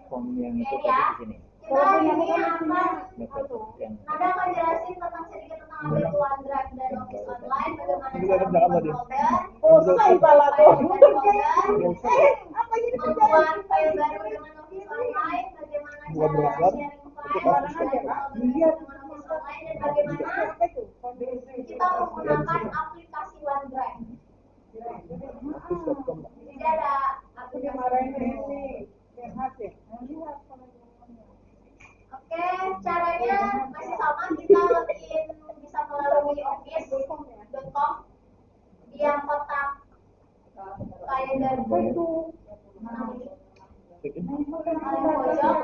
form yang itu ya. di sini. Kita ini akan Yang Nada akan jelasin sedikit tentang apa itu OneDrive dan Office Online, bagaimana Ini cara jangan membuat tadi. folder, Selesai pala tuh. apa ini membuat file baru dengan Office Online, bagaimana Buat cara belajar. sharing file dan folder dengan Office Online, dan bagaimana kita menggunakan aplikasi OneDrive. Jadi ada aplikasi. Oke, caranya masih sama, kita login bisa melalui office.com di yang kotak kalender itu paling pojok,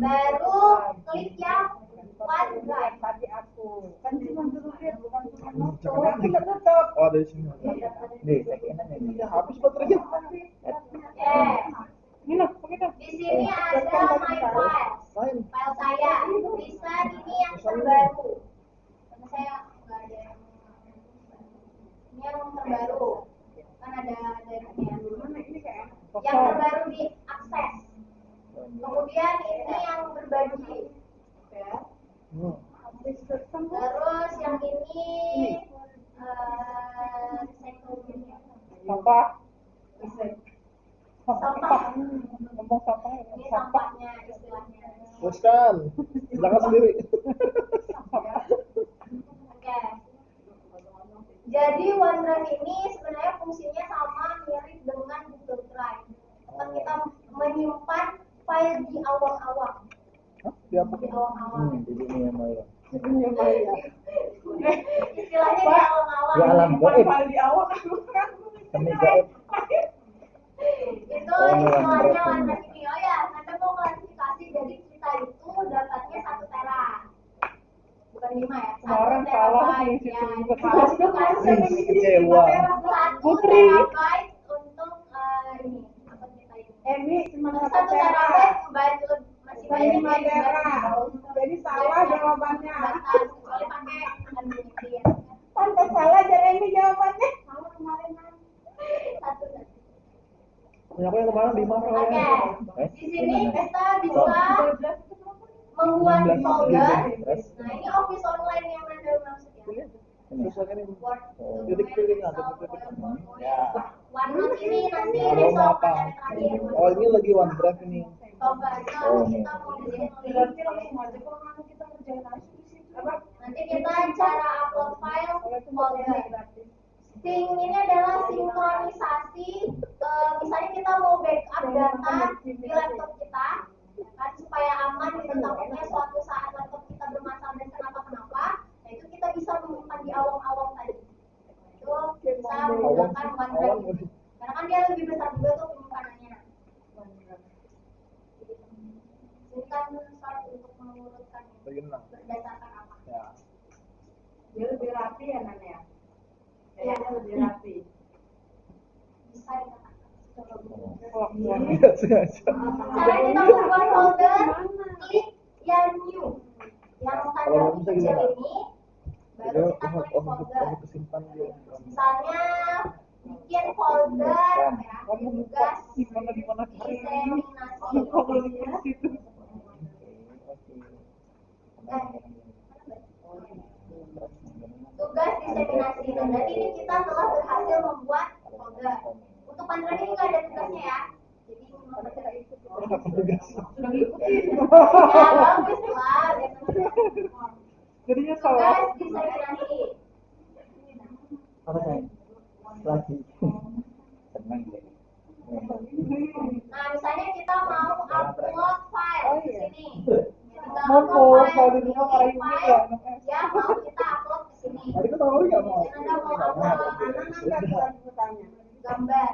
baru klik yang OneDrive. Oh, dari sini. di sekian ini. Habis baterainya. Di sini ada my files, file saya. Bisa ini yang terbaru. Karena saya nggak ada yang ini yang terbaru. Kan ada yang terbaru di akses. Kemudian ini yang berbagi. Terus yang ini Sampah. sampah. Ngomong sampah. Ini sampahnya istilahnya. Teruskan. Silakan sendiri. Oke. Jadi OneDrive ini sebenarnya fungsinya sama mirip dengan Google Drive. Tempat kita menyimpan file di awang-awang. Di apa? Di awang-awang. Di dunia maya. Istilahnya di awang-awang. Di alam gaib. Di awal. Semi gaib. Itu istilahnya OneDrive ini. Oh ya, Anda mau klasifikasi, jadi kita itu dapatnya 1 tera. Bukan 5 ya. Kemarin 1 salah terabyte nih, ya. situ. Klasifikasi Kecewa. 1 terabyte untuk ini akun kita ini. Cuma 1 terabyte masih banyak yang Jadi salah jawabannya. batas, kecuali pakai unlimited. Pantas salah Jeremy jawabannya. Sama kemarin kan. Satu. Aku yang kemarin 5 soalnya. Oke, di sini kita bisa membuat folder. Nah, ini Office Online yang Anda maksud ya. Misalkan ini Word, titik-titik Excel, ada titik. PowerPoint. Ya. OneNote ini nanti Kalau mau besok apa? akan terakhir. Oh, ini lagi OneDrive ini. Coba aja kita mau bikin nanti kita cara upload file folder. Sync ini adalah sinkronisasi. Misalnya kita mau backup data di laptop kita, kan supaya aman gitu, takutnya suatu saat laptop kita bermasalah dan kenapa-kenapa, nah itu kita bisa menyimpan di awang-awang tadi. Itu bisa menggunakan OneDrive. Karena kan dia lebih besar juga tuh penyimpanannya. Ini kan start untuk mengurutkan berdasarkan apa? Ya. Dia lebih rapi ya Nan ya? Ya, Lebih rapi. bisa dikatakan. Cara Cara kita membuat folder, klik yang new, yang standar kecil ini, baru kita klik folder. kesimpan dia. Misalnya bikin folder ya, tugas Di mana diseminasi. Tugas diseminasi. Nah, berarti ini kita telah berhasil membuat folder. Untuk panduan ini nggak ada tugasnya ya. Jadi cuma kita ikut. Ya bagus lah. Jadinya salah. Tugas diseminasi. Apa saya? Lagi. Senang deh. Nah, misalnya kita mau upload file di sini. Kita Mau upload kalau file di rumah ini, kayak ini ya. ya mau kita upload ke sini. Tadi kan tahu nggak mau? Anda mau upload gambar.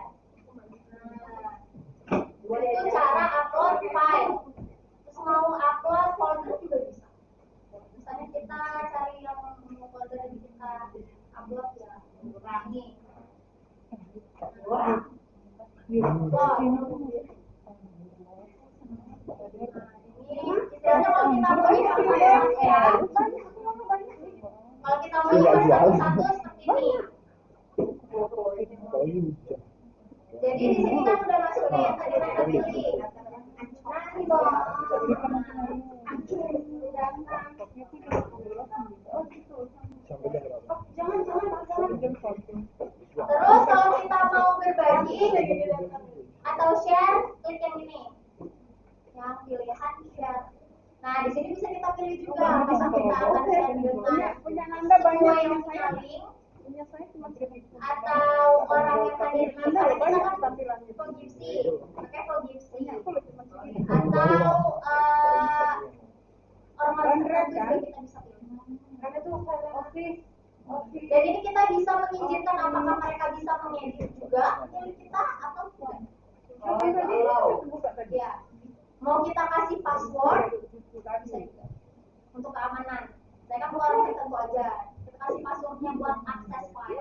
Nah, itu cara upload file. Terus mau upload folder juga bisa. Misalnya kita cari yang folder yang kita upload ya, kurangi. Ini istilahnya kalau kita mau satu ya. Kalau kita mau satu seperti ini. Jadi di sini kan udah masuk nih yang tadi kita pilih. Nah, dong. Sampai jam berapa? Jangan. Terus kalau kita mau berbagi atau share, klik yang ini. Yang pilihan share. Nah, di sini bisa kita pilih juga apakah kita akan share dengan semua yang punya link atau orang yang hadir. Misalnya kita kan Fogipsi, pakai Fogipsi, atau ormas tertentu juga kita bisa pilih. Dan ini kita bisa mengizinkan apakah mereka bisa mengedit juga milik kita atau tidak. Ya. Mau kita kasih password bisa juga untuk keamanan. Saya kan bukan orang tertentu aja. Kita kasih passwordnya buat akses file.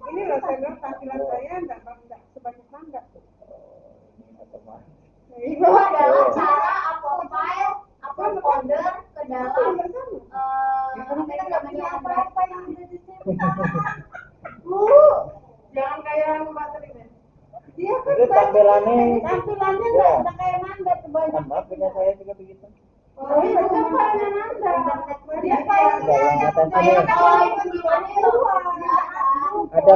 Ini loh saya bilang tampilan saya nggak sebanyak mangga. Itu adalah cara upload file, upload folder ke dalam apa yang namanya apa yang ada di sini. Jangan kayak Mbak Trin. Dia kan Itu tampilannya nggak kayak mangga sebanyak. sama punya saya juga begitu. Oh, itu kan filenya mangga. Dia Ada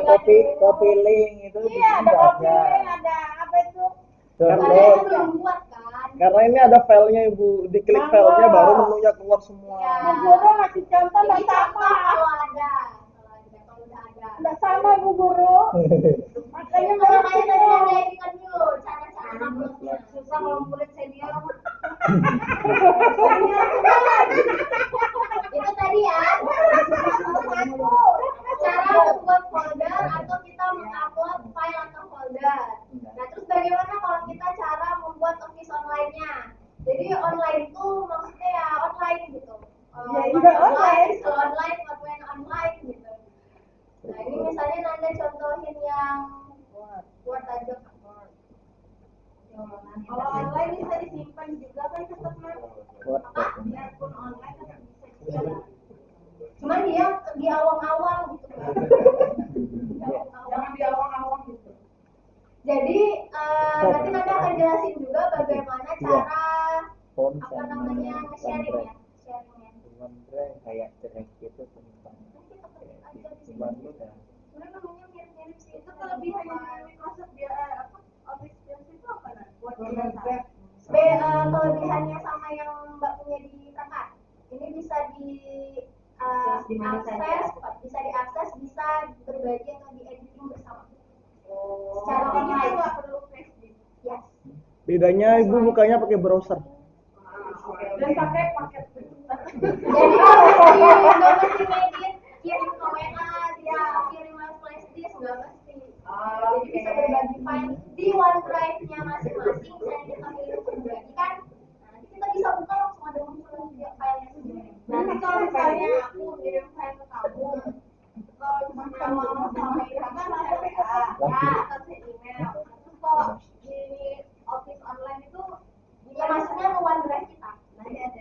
copy link itu di Iya, ada sini copy ada. link, ada apa itu? Download. belum buat kan. Karena ini ada filenya Ibu, diklik filenya baru menunya keluar semua. Bu Guru ngasih contoh Ini nggak sama. contoh kalau ada, kalau udah ada. Nggak sama Bu Guru. Makanya nggak Kalau kayak tadi tahu. ada editan dulu, cara-cara uploadnya. Susah kalau kulit senior. Itu tadi ya. Cara membuat folder atau kita mengupload file atau folder. Nah, terus bagaimana kalau kita cara membuat office online-nya? Jadi online itu maksudnya ya online gitu. Ya, juga online. Kalau online, online gitu. Nah, ini misalnya Nanda contohin yang Word aja. Kalau online bisa disimpan juga kan tetap Mas. Apa? Biarpun online tetap bisa disimpan. Cuman dia di awang-awang gitu. Jangan di awang-awang gitu. Jadi nanti Nanda akan jelasin juga bagaimana cara apa namanya sharing ya, sharingnya. Cuman kayak cerai gitu tentang cuman udah. Sebenarnya namanya mirip-mirip sih. Itu kelebihannya Microsoft dia apa? Office Teams itu apa nah? Buat Kelebihannya sama yang Mbak punya di perangkat. Ini bisa bisa diakses, bisa berbagi atau di editing bersama. Secara online nggak perlu flash disk. Yes. Bedanya Ibu bukanya pakai browser. Dan pakai paket. Jadi kalau nggak mesti ngedit, kirim ke WA, dia kirim flash disk nggak mesti. Jadi bisa berbagi file di OneDrive-nya masing-masing. Misalnya kita pilih berbagi kan, nanti kita bisa buka langsung ada muncul filenya sendiri. Nanti kalau misalnya aku kirim file ke kamu, kalau cuma sama Irama masuk WA, ya atau email. Terus kalau di Office online itu Ya maksudnya ke OneDrive kita. nanti ada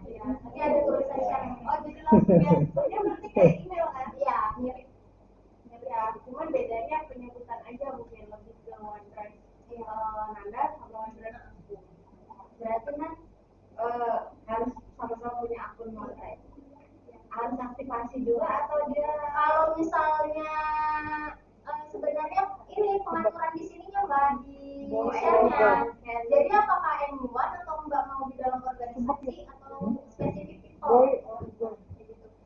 Ya, nanti ada tulisan sharing. oh jadi langsung dia berarti kayak email kan? Iya, mirip. Ya, cuman bedanya penyebutan aja mungkin lebih ke OneDrive Nanda sama OneDrive aku. Berarti kan Harus sama-sama punya akun OneDrive. Harus aktivasi juga atau dia kalau misalnya sebenarnya ini pengaturan di sininya Mbak di share-nya. Jadi apakah anyone atau Mbak mau di dalam organisasi atau spesifik people?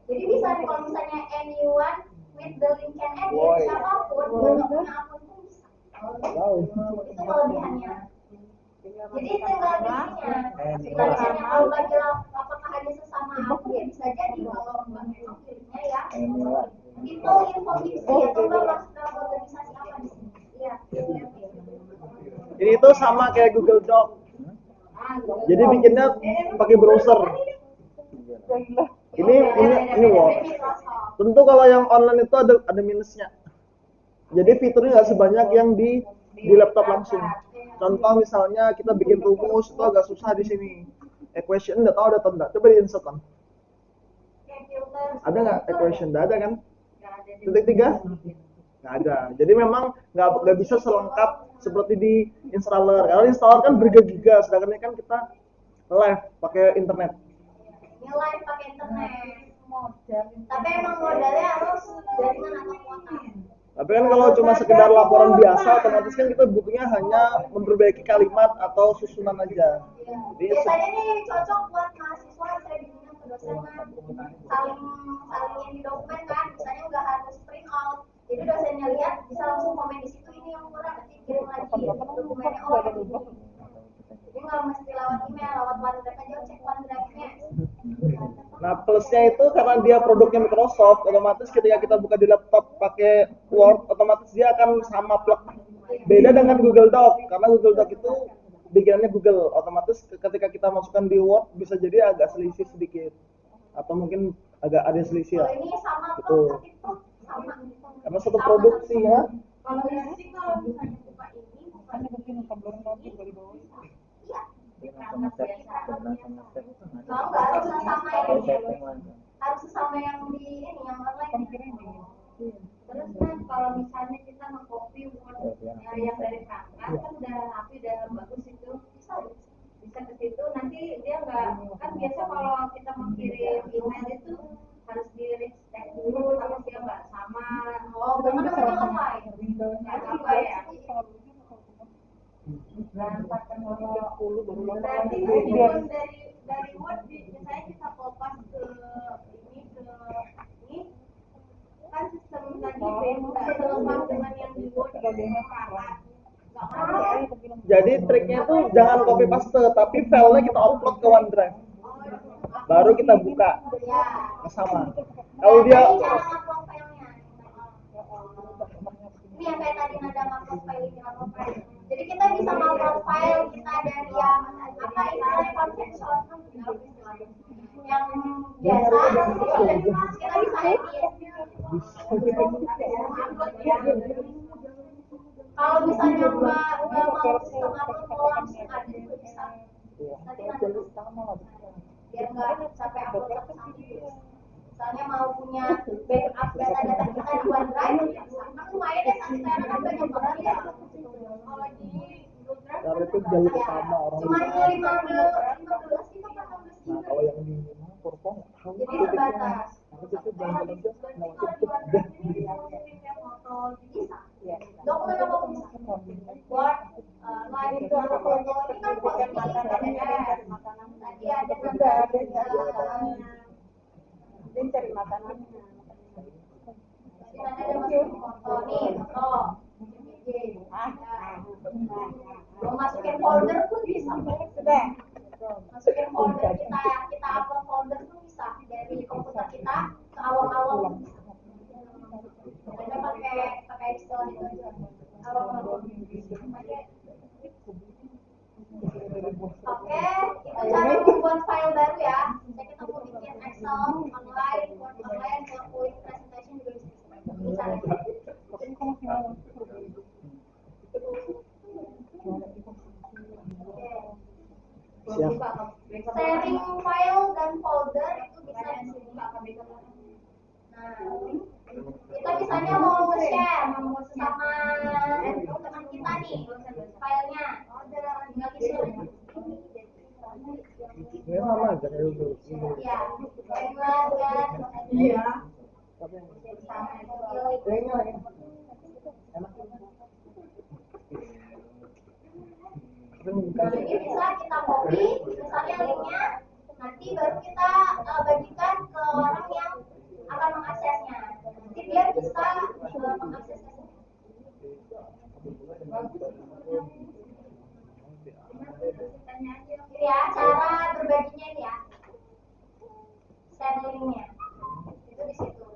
Jadi bisa nih kalau misalnya anyone with the link can edit, siapapun bentuknya akun pun bisa. Itu kelebihannya. Jadi tinggal pilihnya. Kalau misalnya mau bagi apakah hanya sesama akun ya bisa jadi kalau Mbak memang pilihnya ya. People info atau Mbak masuk dalam organisasi apa di sini? Iya. Ini itu sama kayak Google Doc. Jadi bikinnya pakai browser. Ini Word. Tentu kalau yang online itu ada minusnya. Jadi fiturnya nggak sebanyak yang di laptop langsung. Contoh misalnya kita bikin rumus itu agak susah di sini. Equation nggak tahu ada atau enggak. Coba di-insert kan. Ada nggak equation? Nggak ada kan? Titik 3? Nggak ada. Jadi memang nggak bisa selengkap seperti di installer. Kalau installer kan bergiga-giga, sedangkan ini kan kita live pakai internet. Ini live pakai internet. Tapi emang modalnya harus jaringan atau kuota. Tapi kan kalau cuma sekedar laporan biasa, otomatis kan kita butuhnya hanya memperbaiki kalimat atau susunan aja. Jadi Biasanya nih cocok buat mahasiswa, saya bimbingan ke dosen kan saling ini dokumen kan, misalnya nggak harus print out. Jadi dosennya lihat bisa langsung komen di situ, ini yang kurang, nanti kirim lagi dokumennya, oh yang ini. Jadi nggak mesti lewat email, lewat OneDrive aja, cek OneDrive-nya. Nah, plusnya itu karena dia produknya Microsoft, otomatis ketika kita buka di laptop pakai Word, otomatis dia akan sama plug. Beda dengan Google Doc, karena Google Doc itu bikinannya Google, otomatis ketika kita masukkan di Word bisa jadi agak selisih sedikit, atau mungkin agak ada selisih ya. Kalau ini sama Gitu. plug, tapi plug sama. Karena satu produksi ya. Kalau nanti kalau misalnya buka ini, buka Kalau nggak harus sama ini, harus sama yang di ini, yang online. terus kan kalau misalnya kita nge-copy Word yang dari perangkat kan udah rapi, udah bagus itu, bisa ke situ. Nanti dia nggak, kan biasa kalau kita mengirim email itu harus di retag dulu, tapi dia nggak sama. Oh, benar namanya apa? Nggak apa ya. Berarti meskipun dari Word misalnya kita kopas ke ini kan sistem tadi beda terlepas dengan yang di Word perangkat. Jadi triknya tuh jangan copy paste, tapi filenya kita upload ke OneDrive. Baru kita buka sama. Kalau dia Ini cara upload filenya. Ini yang kayak tadi nada upload file ini, upload file. Jadi kita bisa upload file kita dari yang apa istilahnya konvensional, yang biasa, kita bisa edit. Kalau misalnya nggak mau sistem upload mau langsung ada juga bisa. Nanti biar nggak capek upload satu-satu. Misalnya mau punya backup data-data kita di OneDrive, kan lumayan ya, satu tera kan banyak banget ya. Kalau di Google Drive cara itu jalur utama orang. cuma 15 gitu, 14 Nah, kalau yang di Porto nggak tahu. jadi terbatas. Tapi itu jangan aja mau Kalau di OneDrive ini bisa ngirim foto, bisa. Dokumen apa pun bisa. Word, Line itu atau foto, ini kan foto ini PDF. Tadi ada Dia cari makanannya. Jadi nanti ada masukin foto nih, foto. Mau masukin folder pun bisa. Sudah. Masukin folder kita upload folder pun bisa dari komputer kita ke awal-awal bisa. Kita pakai istilah itu aja. Awal-awal. Oke, itu cara membuat file baru ya. Bisa kita mau bikin Excel online, Word online, PowerPoint presentation juga bisa. Ini caranya. Sharing file dan folder itu bisa di sini. Nah, kita misalnya mau nge-share sama teman kita nih filenya, tinggal di-share. Ini sama aja kayak dulu. Iya, kan? Iya. Nah, ini bisa kita copy, misalnya linknya, nanti baru kita bagikan ke orang yang akan mengaksesnya. Nanti dia bisa mengaksesnya. Ini ya, cara berbaginya ini ya. Share linknya. Itu di situ.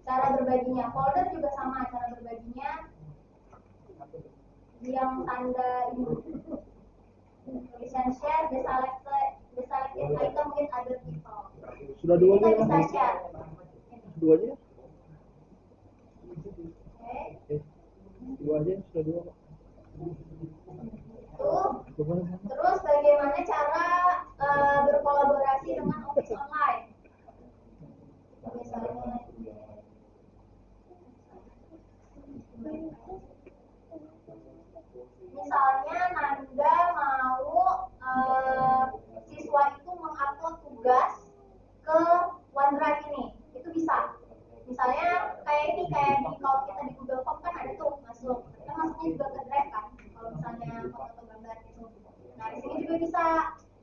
Cara berbaginya, folder juga sama cara berbaginya. Yang tanda ini. Tulisan share, the selected item with other people. Sudah dua Kita nih. bisa share. Dua aja. Oke. Dua aja sudah dua. Terus bagaimana cara berkolaborasi dengan Office Online? Misalnya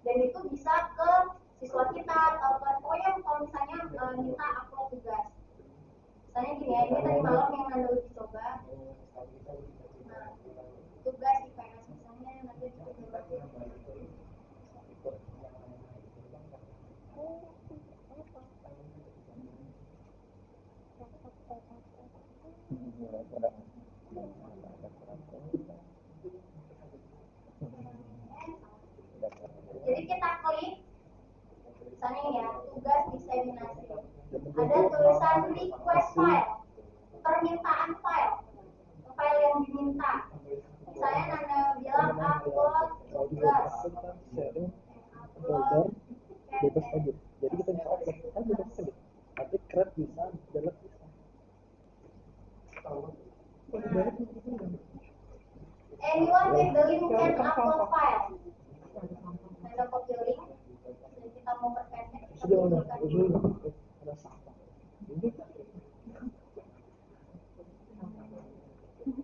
dan itu bisa ke siswa kita atau ke pokoknya kalau misalnya minta upload tugas. Misalnya gini ya, ini tadi malam yang Nanda uji coba. Nah, tugas IPS misalnya nanti jadi kita klik misalnya ya tugas diseminasi ada tulisan request file permintaan file yang diminta misalnya Nanda bilang upload tugas folder bebas edit. Jadi kita bisa upload kan bebas edit. Tapi create bisa, delete bisa. anyone with the link can upload file. Nanda copy link dan kita mau perpendek kita Sudah tunjukkan ada sampah.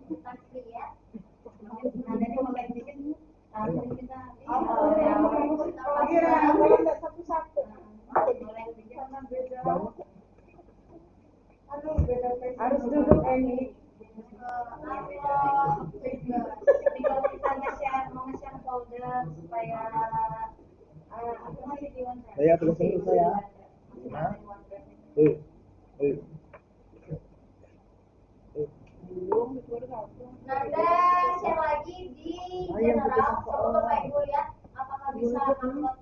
kita create Nanda nih mau lihat dikit langsung kita Kira kalau nggak satu-satu. Harus duduk ini. Jadi kalau kita mau nge-share folder supaya aku masih di OneDrive. Saya tulis dulu saya. Nah. Nanda share lagi di general coba Bapak Ibu lihat apakah bisa upload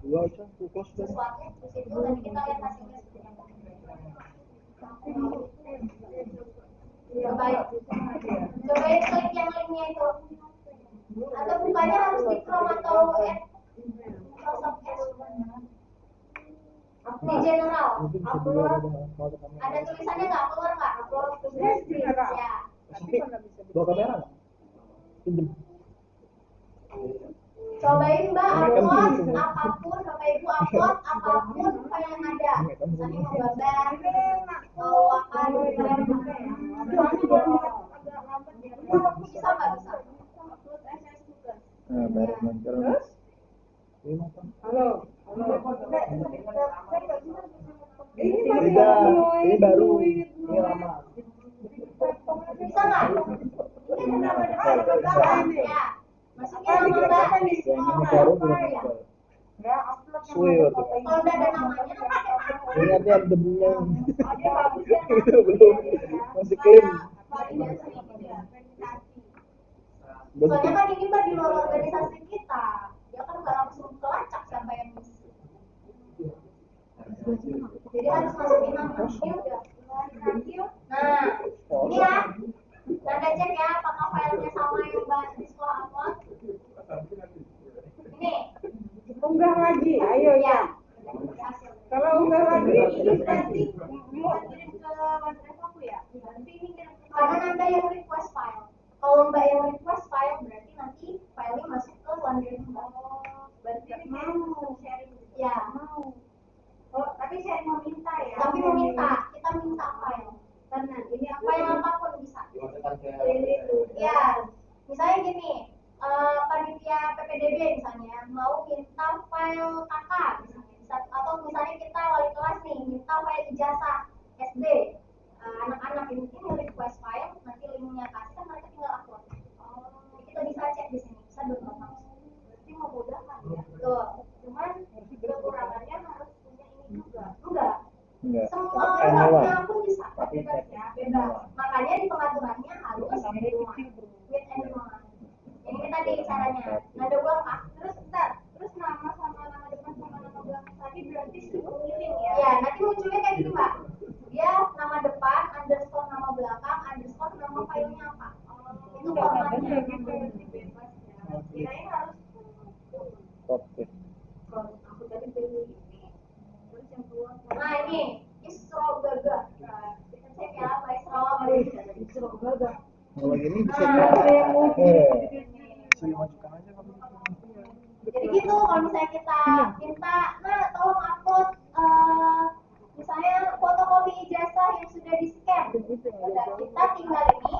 sesuatu di situ dan kita lihat hasilnya seperti apa. Cobain klik yang linknya itu atau bukanya harus di Chrome atau Microsoft Edge di general upload ada tulisannya nggak keluar nggak upload tugas ya Bawa kamera nggak? Pinjem. cobain Mbak upload apapun Bapak Ibu upload apapun file yang ada misalnya mau gambar mau apa bisa nggak bisa Nah, baru muncul. Halo. Ini masih Beda. Ini baru. Ini lama. bisa nggak ini kenapa ya masukin nama Mbak Yang ini baru belum muncul. Swear. kalau udah ada namanya pakai nama Ini nanti ada debunya. Belum. Masih clean. soalnya kan ini Mbak di luar organisasi kita dia kan nggak langsung kelacak siapa yang ngisi jadi harus masukin nama ini udah nah ini ya Nanda cek ya apakah filenya sama yang Mbak di sekolah upload ini Unggah lagi, ayo ya. Kalau unggah lagi, Ini berarti buat kirim ke OneDrive aku ya? Berarti ini kirim ke karena Nanda yang request file kalau Mbak yang request file berarti nanti filenya masuk ke OneDrive Mbak berarti ini mau sharing ya oh tapi sharing mau minta ya tapi meminta kita minta file karena ini aku file apapun bisa ini tuh ya misalnya gini panitia PPDB misalnya mau minta file KK misalnya atau misalnya kita wali kelas nih minta file ijazah SD anak-anak ini request file nanti linknya kasih kan mereka tinggal upload kita bisa cek di sini bisa download langsung berarti memudahkan ya tuh cuman kekurangannya harus punya ini juga enggak Enggak. semua Anyone. orangnya pun bisa bebas ya bebas makanya di pengaturannya harus with anyone ini tadi caranya nada ulang kah terus bentar terus nama sama nama depan sama nama belakang tadi berarti seiring ya ya nanti munculnya kayak gini Mbak dia nama depan underscore nama belakang underscore nama filenya apa itu formatnya bebas ya kirain harus Oke. kalau aku tadi pilih ini terus yang kedua nah ini Isro Gaga kita cek ya Mbak Isro Kalau gini bisa masukkan aja kalau jadi gitu kalau misalnya kita minta nah tolong upload misalnya fotokopi ijazah yang sudah di scan udah kita tinggal ini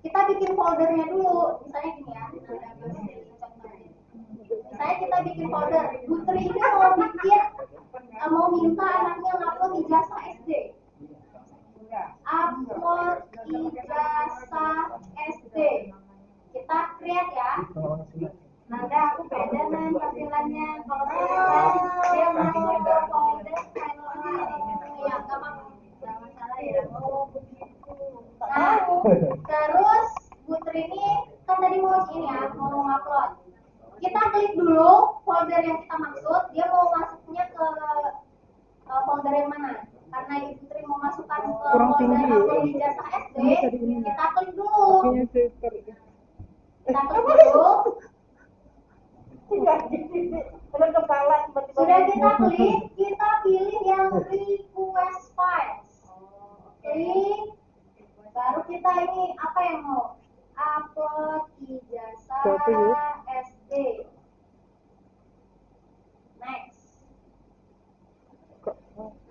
kita bikin foldernya dulu misalnya gini ya misalnya kita bikin bikin folder. Putri ini mau minta anaknya ngupload ijazah SD. Upload ijazah SD. Kita create ya. Nada aku beda nih tampilannya. Kalau dia masuk ke folder Ya, nggak apa-apa. nggak masalah ya. Oh begitu. Nah, terus Putri ini kan tadi mau ini ya, mau upload. Kita klik dulu folder yang kita maksud, dia mau masuknya ke folder yang mana? Karena Ibu Putri mau masukkan ke folder upload ijazah SD, kita klik dulu. Kita klik dulu. Sudah kita klik, kita pilih yang request files. Klik, baru kita ini apa yang mau? Upload ijazah SD. Next.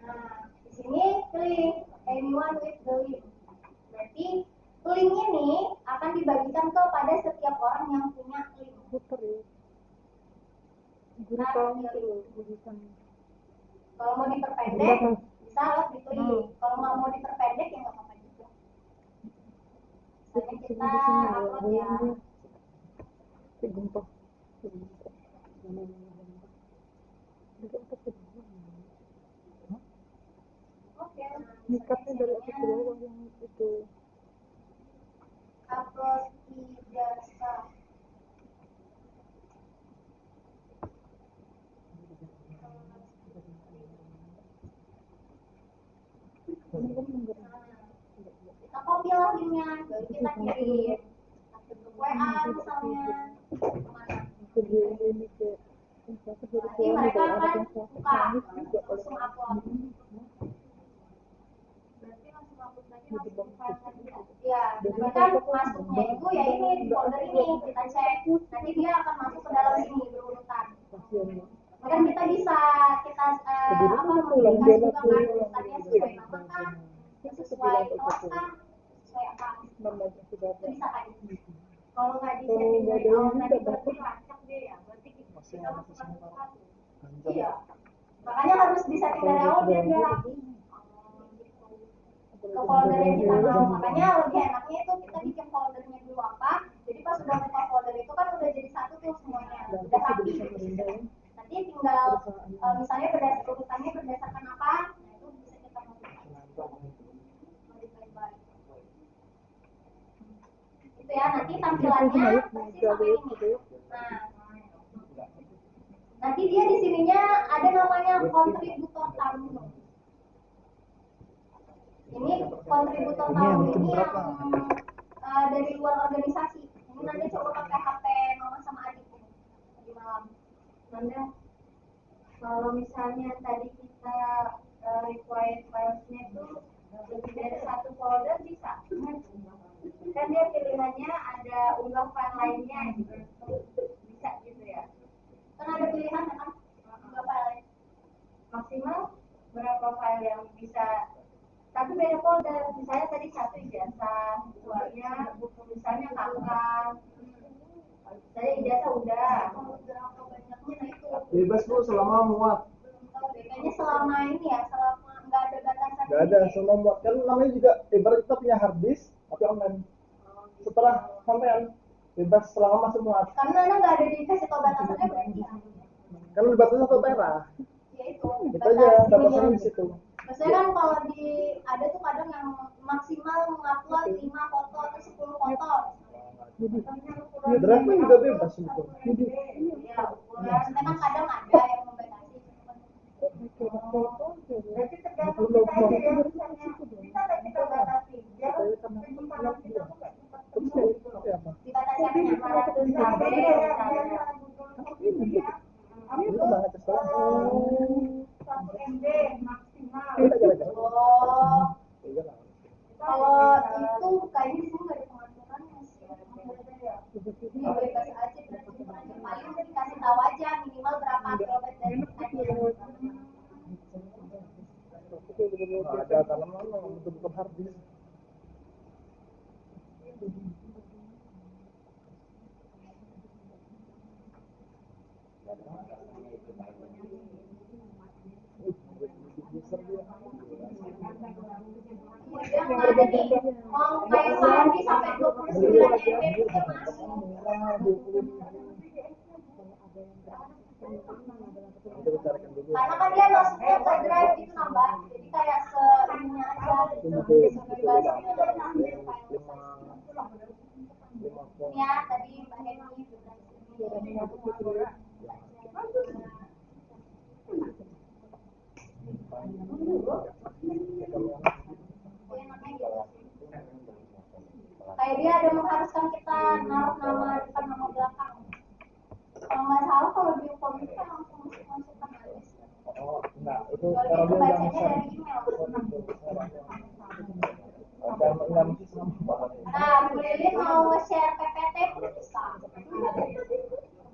Nah, di sini klik anyone with the link. Berarti link ini akan dibagikan kepada setiap orang yang punya link. Kalau mau diperpendek, bisa diklik. Kalau nggak mau diperpendek, ya nggak apa-apa juga. Misalnya kita upload ya. Oke, upload ijazah. Kita copy lah linknya, baru kita kirim ke WA misalnya. Nanti mereka akan buka, langsung upload. Berarti langsung upload lagi langsung file lagi ya. Ya, nanti kan masuknya itu ya ini di folder ini kita cek. Nanti dia akan masuk ke dalam sini berurutan. Kan kita bisa modifikasi juga kan tulisannya sesuai nama kan, sesuai kelas kan, sesuai apa? Itu bisa kan? Kalau nggak di setting dari awal tadi berarti lacak dia ya. Berarti kita masukkan satu. Iya. Makanya harus disetting dari awal biar dia rapi. Ke folder yang kita mau. Makanya lebih enaknya itu kita bikin foldernya dulu apa. Jadi pas sudah buka folder itu kan udah jadi satu tuh semuanya. Udah rapi. Nanti tinggal misalnya urutannya berdasarkan apa. Nah itu bisa kita modifikasi. Itu ya, nanti tampilannya persis sama ini. Nah, nanti dia di sininya ada namanya kontributor tamu. Ini kontributor tamu ini yang dari luar organisasi. Ini nanti coba pakai HP mama sama adik di malam. Nanda, kalau misalnya tadi kita required filesnya itu lebih dari satu folder bisa? Kan dia pilihannya ada unggah file lainnya gitu. Bisa gitu ya? Kan ada pilihan kan? Unggah file. Maksimal berapa file yang bisa? Tapi beda folder. Misalnya tadi satu ijazah, duanya misalnya kakak. Saya ijazah udah. Berapa banyaknya nah itu? Bebas Bu selama muat. Kayaknya selama ini ya, selama nggak ada batasan. Nggak ada, selama muat kan namanya juga ibarat kita punya hard disk tapi online. Setelah sampean bebas selama masih muat. Karena Nana nggak ada dikasih tau batasannya berarti ya. Kan dibatasi 1 tera. Ya itu. Itu aja batasannya di situ. Maksudnya kan kalau ada tuh kadang yang maksimal mengupload 5 foto atau 10 foto. Draft kan juga bebas itu. Ya, kan kadang ada yang membatasi. Berarti tergantung kita aja ya. Misalnya kita nggak kita batasi. Jangan penyimpanan kita tuh nggak Dibatasi apanya? 500 KB misalnya. Itu banget sekolah. 1 MB maksimal. Oh, kalau itu kayaknya di sini nggak ada pengaturannya sih. Ya bebas aja berarti paling dikasih tahu aja minimal berapa kilometer dari tadi. Ada tanaman bentuk hard disk. ada nih mau kayak Barbie sampai 29 MB masuk. Karena kan dia masuknya ke drive gitu nambah, jadi kayak seininya aja ya tadi Mbak Heni kayak dia ada mengharuskan kita naruh nama depan nama belakang. Kalau nggak salah kalau di komik kan langsung masukkan alis. Oh, enggak, itu Kalau kalau itu dia bacanya udah dari email. enggak mesti sama. Nah, Bu Lilin mau nge-share PPT pun bisa.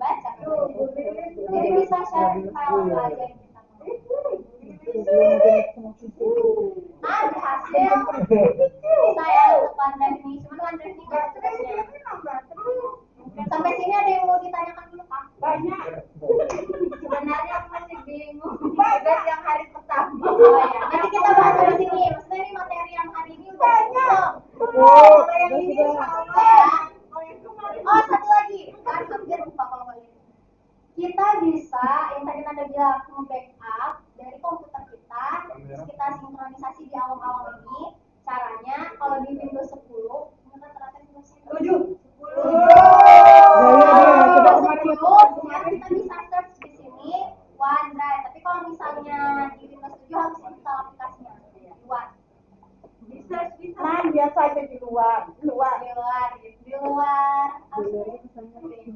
Baca tuh. Jadi bisa share file apa aja yang kita mau. Nah, berhasil. Bisa ya untuk OneDrive ini. Cuman OneDrive ini nggak tugasnya. Sampai sini ada yang mau ditanyakan dulu, Pak? Banyak. Sebenarnya aku masih bingung. Tugas yang hari pertama. Oh ya, nanti kita bahas dari sini. Maksudnya ini materi yang hari ini udah cukup. Yang ini Ya. Oh, satu lagi. Kan hampir lupa kalau kali ini. Kita bisa, yang tadi Nanda bilang, nge-backup dari komputer kita, terus kita sinkronisasi di awal-awal ini. Caranya, kalau di Windows 10, ini kan ternyata Windows 10. Kita bisa search di sini OneDrive. Tapi kalau misalnya di Windows 7 harus install aplikasinya di luar. Nah, biasa aja di luar. Di luar.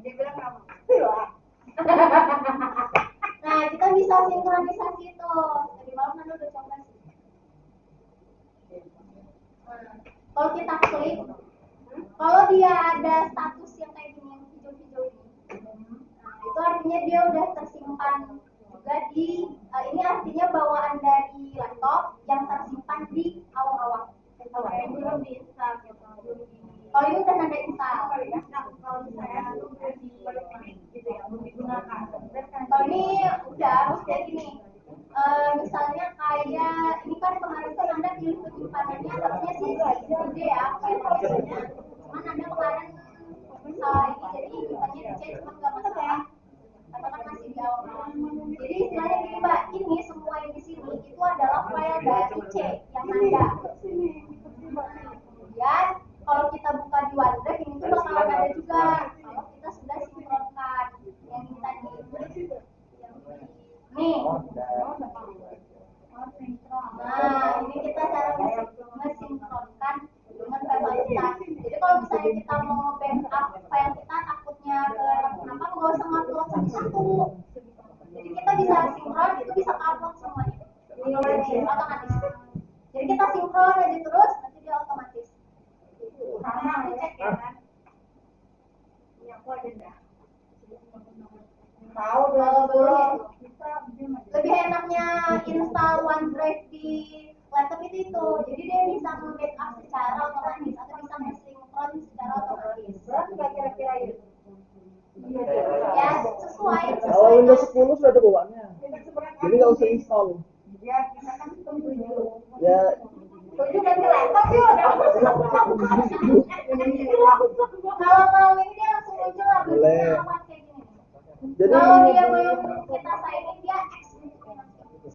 Dia bilang kamu. Nah, kita bisa sinkronisasi itu. Tadi malam kan udah coba sih. Nah, kalau kita klik, kalau dia ada status yang kayak gini, yang hijau-hijau ini, nah, itu artinya dia udah tersimpan juga di, ini artinya bawaan dari laptop yang tersimpan di awang-awang. Belum diinstal gitu. Kalau ini udah Nanda install. Kalau misalnya itu udah gitu ya, belum digunakan. Kalau ini udah, maksudnya gini, misalnya kayak ini kan kemarin kan Anda pilih penyimpanannya harusnya sih gede ya filenya, cuman Anda kemarin salah ini jadi nyimpannya di C cuma nggak masalah karena kan masih di awal. Jadi istilahnya gini Mbak, ini semua yang di sini itu adalah file dari C yang ada. Kemudian kalau kita buka di OneDrive ini tuh bakalan ada juga kalau kita sudah sinkronkan yang ini tadi. Nih. Nah, ini kita cara mensinkronkan dengan file kita. Jadi kalau misalnya kita mau backup file kita takutnya kenapa nggak usah ngupload satu-satu. Jadi kita bisa sinkron, itu bisa upload semuanya. Otomatis. Jadi kita sinkron aja terus, nanti dia otomatis. Sama aku cek ya kan. Ini aku ada dah. Tahu Kalau lebih enaknya install OneDrive di laptop itu. Jadi dia bisa nge-backup secara otomatis atau bisa nge-sinkron secara otomatis. berapa nggak kira-kira itu? Ya, sesuai Kalau Windows 10 sudah ada bawaannya. Jadi nggak usah install. Ya, kita kan setuju. Ya, Setuju kan di laptop yuk. Kalau ini dia langsung muncul lah Boleh. bentuknya kayak gini. jadi Kalau dia belum kita sign in